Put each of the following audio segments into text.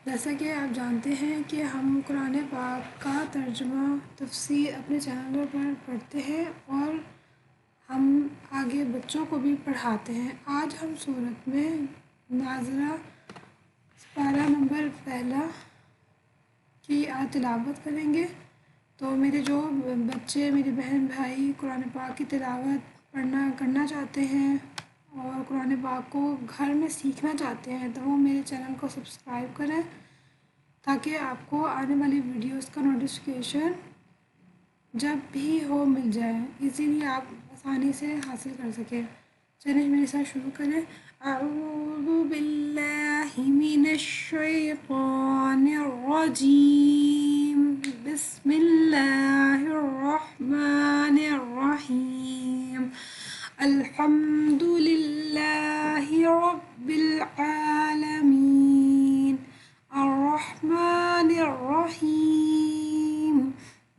جیسا کہ آپ جانتے ہیں کہ ہم قرآن پاک کا ترجمہ تفسیر اپنے چینلوں پر پڑھتے ہیں اور ہم آگے بچوں کو بھی پڑھاتے ہیں۔ آج ہم سورت میں ناظرہ پارہ نمبر پہلا کی تلاوت کریں گے۔ تو میرے جو بچے، میری بہن بھائی قرآن پاک کی تلاوت کرنا چاہتے ہیں اور قرآن پاک کو گھر میں سیکھنا چاہتے ہیں تو وہ میرے چینل کو سبسکرائب کریں تاکہ آپ کو آنے والی ویڈیوز کا نوٹیفیکیشن جب بھی ہو مل جائے، ایزیلی آپ آسانی سے حاصل کر سکیں۔ چلیے میرے ساتھ شروع کریں۔ اعوذ باللہ من الشیطان الرجیم، بسم اللہ الرحمن الرحیم، الحمد للہ رب العالمین، الرحمن الرحیم،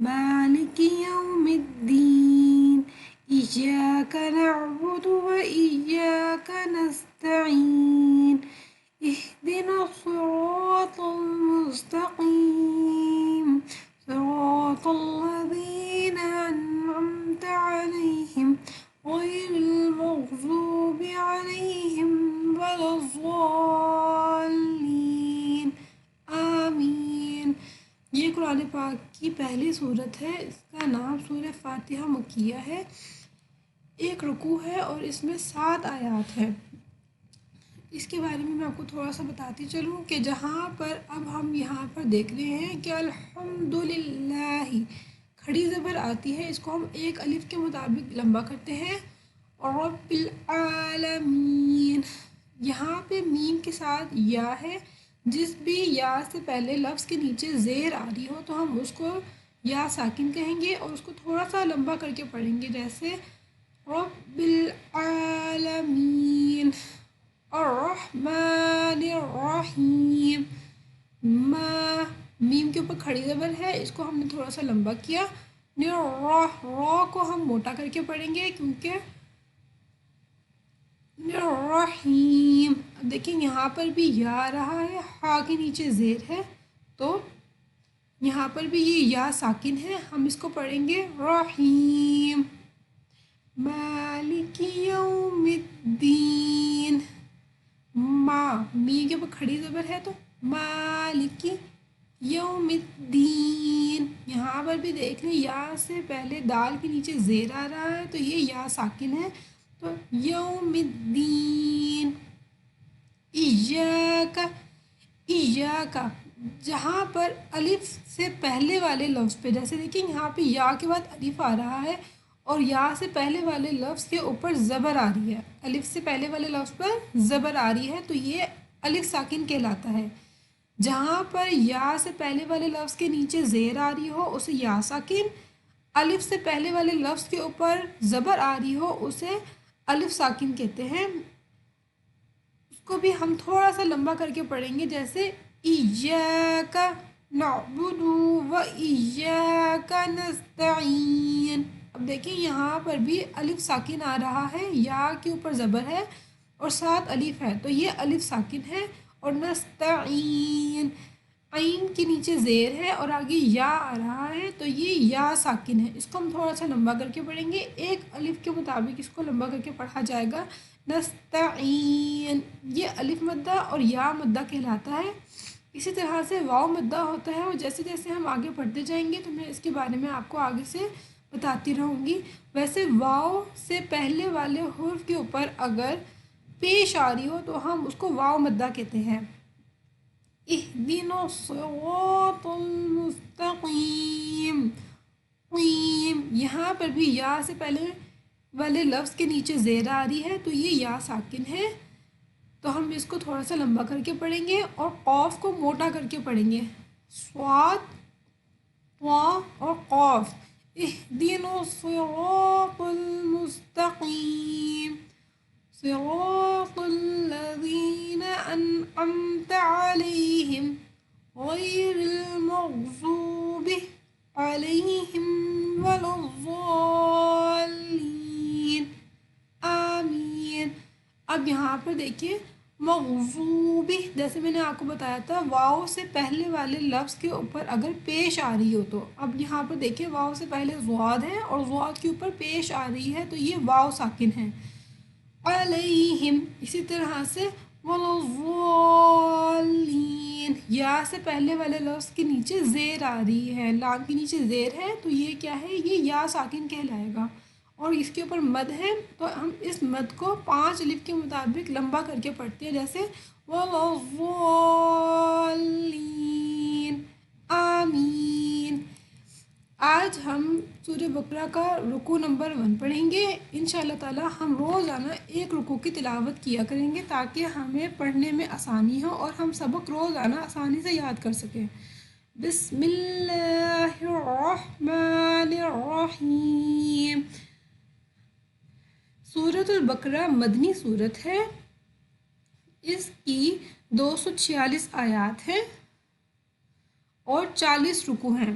مالک یوم الدین، ایاک نعبد و ایاک نستعین، اہدنا الصراط المستقیم، صراط الذین انعمت علیہم غیر المغضوب علیہم ولا الضالین، آمین۔ یہ قرآن پاک کی پہلی صورت ہے، اس کا نام سورہ فاتحہ مکیہ ہے۔ ایک رکوع ہے اور اس میں 7 آیات ہیں۔ اس کے بارے میں آپ کو تھوڑا سا بتاتی چلوں کہ جہاں پر اب ہم یہاں پر دیکھ رہے ہیں کہ الحمدللہ کھڑی زبر آتی ہے، اس کو ہم ایک الف کے مطابق لمبا کرتے ہیں، اور رب العالمین یہاں پہ میم کے ساتھ یا ہے، جس بھی یا سے پہلے لفظ کے نیچے زیر آ رہی ہو تو ہم اس کو یا ساکن کہیں گے اور اس کو تھوڑا سا لمبا کر کے پڑھیں گے، جیسے رب العالمین، الرحمن الرحیم۔ میم کے اوپر کھڑی زبر ہے، اس کو ہم نے تھوڑا سا لمبا کیا۔ را کو ہم موٹا کر کے پڑھیں گے کیونکہ الرحیم۔ اب دیکھیں یہاں پر بھی یا آ رہا ہے، ہا کے نیچے زیر ہے تو یہاں پر بھی یہ یا ساکن ہے، ہم اس کو پڑھیں گے رحیم، مالک یوم الدین۔ می کے اوپر کھڑی زبر ہے تو مالک یوم الدین، یہاں پر بھی دیکھ لیں یا سے پہلے دال کے نیچے زیر آ رہا ہے تو یہ یا ساکن ہے، تو یوم الدین۔ ایاک جہاں پر الف سے پہلے والے لفظ پہ، جیسے دیکھیں یہاں پہ یا کے بعد الف آ رہا ہے اور یا سے پہلے والے لفظ کے اوپر زبر آ رہی ہے، الف سے پہلے والے لفظ پر زبر آ رہی ہے تو یہ الف ساکن کہلاتا ہے۔ جہاں پر یا سے پہلے والے لفظ کے نیچے زیر آ رہی ہو اسے یا ساکن، الف سے پہلے والے لفظ کے اوپر زبر آ رہی ہو اسے الف ساکن کہتے ہیں۔ اس کو بھی ہم تھوڑا سا لمبا کر کے پڑھیں گے، جیسے ایاک نعبد و ایاک نستعین۔ اب دیکھیں یہاں پر بھی الف ساکن آ رہا ہے، یا کے اوپر زبر ہے اور ساتھ الف ہے تو یہ الف ساکن ہے، اور نستعین عین کے نیچے زیر ہے اور آگے یا آ رہا ہے تو یہ یا ساکن ہے، اس کو ہم تھوڑا سا لمبا کر کے پڑھیں گے، ایک الف کے مطابق اس کو لمبا کر کے پڑھا جائے گا، نستعین۔ یہ الف مدہ اور یا مدہ کہلاتا ہے۔ اسی طرح سے واو مدہ ہوتا ہے، اور جیسے جیسے ہم آگے پڑھتے جائیں گے تو میں اس کے بارے میں آپ کو آگے سے بتاتی رہوں گی۔ ویسے واو سے پہلے والے حرف کے اوپر اگر پیش آ رہی ہو تو ہم اس کو واو مدہ کہتے ہیں۔ اہدنا الصراط المستقیم، یہاں پر بھی یا سے پہلے والے لفظ کے نیچے زیر آ رہی ہے تو یہ یا ساکن ہے، تو ہم اس کو تھوڑا سا لمبا کر کے پڑھیں گے اور قاف کو موٹا کر کے پڑھیں گے، صاد، طا اور قاف۔ اہدنا الصراط المستقیم، صراط الذین انعمت علیہم غیر المغضوب علیہم ولا الضالین، آمین۔ اب یہاں پر دیکھیے مغضوبی، جیسے میں نے آپ کو بتایا تھا واؤ سے پہلے والے لفظ کے اوپر اگر پیش آ رہی ہو تو، اب یہاں پر دیکھیں واؤ سے پہلے ضاد ہے اور ضاد کے اوپر پیش آ رہی ہے تو یہ واؤ ساکن ہے. علیہم، اسی طرح سے والضالین، یا سے پہلے والے لفظ کے نیچے زیر آ رہی ہے، لام کے نیچے زیر ہے تو یہ کیا ہے، یہ یا ساکن کہلائے گا. اور اس کے اوپر مد ہے تو ہم اس مد کو 5 الف کے مطابق لمبا کر کے پڑھتے ہیں، جیسے والضالین، آمین. آج ہم سورہ بقرہ کا رکوع نمبر 1 پڑھیں گے. انشاءاللہ تعالی ہم روزانہ ایک رکوع کی تلاوت کیا کریں گے تاکہ ہمیں پڑھنے میں آسانی ہو اور ہم سبق روزانہ آسانی سے یاد کر سکیں. بسم اللہ الرحمن الرحیم. سورۃ البقرہ مدنی سورت ہے. اس کی 246 آیات ہیں اور 40 رکوع ہیں.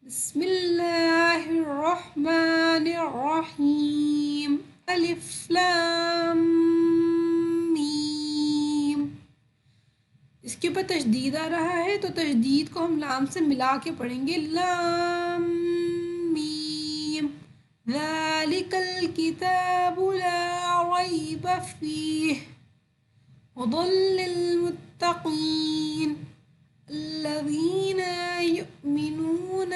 بسم اللہ الرحمن الرحیم. الف لام میم. اس کے اوپر تشدید آ رہا ہے تو تشدید کو ہم لام سے ملا کے پڑھیں گے. لام میم. ذالک الکتاب لا ریب فیہ ہدی للمتقین الذین یؤمنون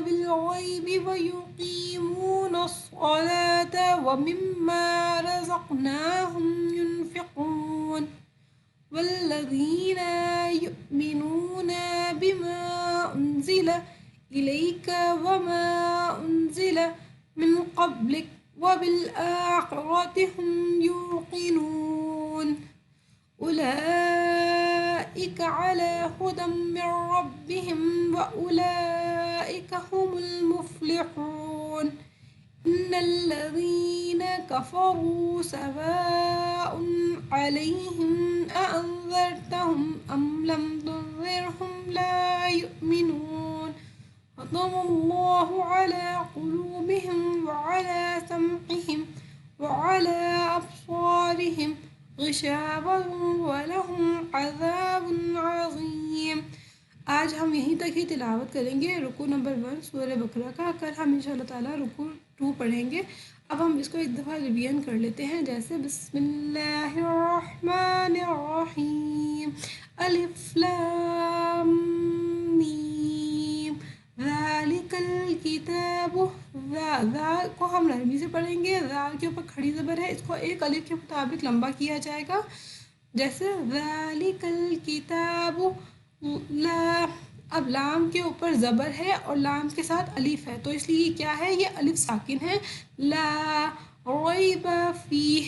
بالغیب ویقیمون الصلاة ومما رزقناہم ينفقون والذین یؤمنون بما انزل الیک وما انزل من قبلک وبالآخرة هم یوقنون أولئك على هدى من ربهم وأولئك هم المفلحون. إن الذين كفروا سواء عليهم أأنذرتهم أم لم تنذرهم لا يؤمنون. ختم الله على قلوبهم وعلى سمعهم وعلى أبصارهم غشاوة ولهم عذاب عظیم. آج ہم یہیں تک ہی تلاوت کریں گے رکوع نمبر 1 سورہ بقرہ کا. کل ہم انشاءاللہ تعالیٰ رکوع 2 پڑھیں گے. اب ہم اس کو ایک دفعہ ریویژن کر لیتے ہیں، جیسے بسم اللہ الرحمن الرحیم. الف لام میم. ذالک الکتاب، ذال کو ہم نرمی سے پڑھیں گے، ذال کے اوپر کھڑی زبر ہے، اس کو ایک الف کے مطابق لمبا کیا جائے گا، جیسے ذالک الکتاب لا. اب لام کے اوپر زبر ہے اور لام کے ساتھ الف ہے تو اس لیے یہ کیا ہے، یہ الف ساکن ہے. لا ریب فیہ.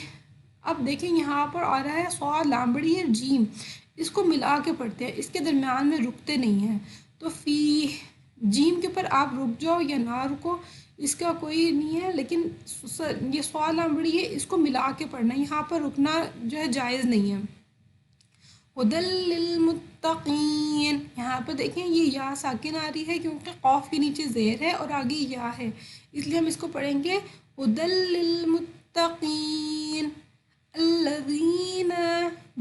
اب دیکھیں یہاں پر آ رہا ہے صاد لام بڑی ہے جیم، اس کو ملا کے پڑھتے ہیں، اس کے درمیان میں رکتے نہیں ہیں. تو فیہ جیم کے اوپر آپ رک جاؤ یا نہ رکو اس کا کوئی نہیں ہے، لیکن یہ صاد لام بڑی ہے، اس کو ملا کے پڑھنا، یہاں پر رکنا جو ہے جائز نہیں ہے. ہدی للمتقین، یہاں پر دیکھیں یہ یا ساکن آ رہی ہے کیونکہ قاف کے نیچے زیر ہے اور آگے یا ہے، اس لیے ہم اس کو پڑھیں گے ہدی للمتقین. الذین،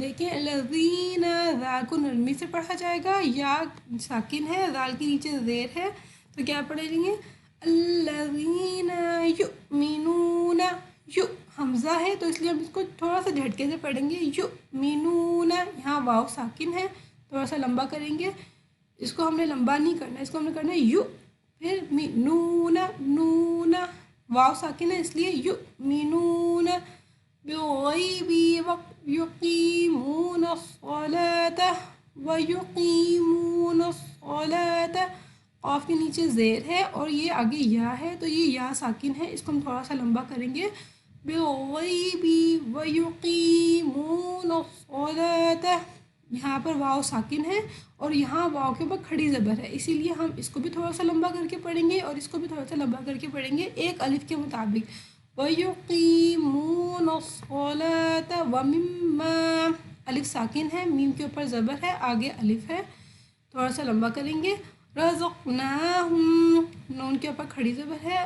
دیکھیں الذین، ذال کو نرمی سے پڑھا جائے گا، یا ساکن ہے، ذال کے نیچے زیر ہے تو کیا پڑھیں گے، الذین یؤمنون. حمزہ ہے تو اس لیے ہم اس کو تھوڑا سا جھٹکے سے پڑھیں گے. یؤمنون، یہاں واو ساکن ہے، تھوڑا سا لمبا کریں گے، اس کو ہم نے لمبا نہیں کرنا، اس کو ہم نے کرنا ہے یو، پھر نون، نون واو ساکن ہے اس لیے یؤمنون بالغیب یقیمون الصلاة ویقیمون الصلاة. قاف کے نیچے زیر ہے اور یہ آگے یا ہے تو یہ یا ساکن ہے، اس کو ہم تھوڑا سا لمبا کریں گے. بالغیب ویقیمون الصلاة، یہاں پر واو ساکن ہے اور یہاں واو کے اوپر کھڑی زبر ہے، اسی لیے ہم اس کو بھی تھوڑا سا لمبا کر کے پڑھیں گے اور اس کو بھی تھوڑا سا لمبا کر کے پڑھیں گے ایک الف کے مطابق. ویقیمون الصلاة ومما، الف ساکن ہے، میم کے اوپر زبر ہے، آگے الف ہے، تھوڑا سا لمبا کریں گے. رزقناہم، نون کے اوپر کھڑی زبر ہے،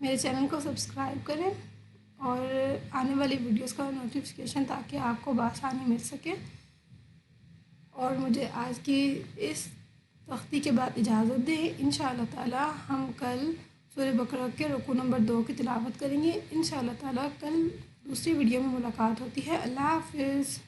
میرے چینل کو سبسکرائب کریں اور آنے والی ویڈیوز کا نوٹیفیکیشن تاکہ آپ کو بآسانی مل سکے. اور مجھے آج کی اس تختی کے بعد اجازت دیں. انشاءاللہ تعالی ہم کل سورہ بقرہ کے رکوع نمبر 2 کی تلاوت کریں گے. انشاءاللہ تعالی کل دوسری ویڈیو میں ملاقات ہوتی ہے. اللہ حافظ.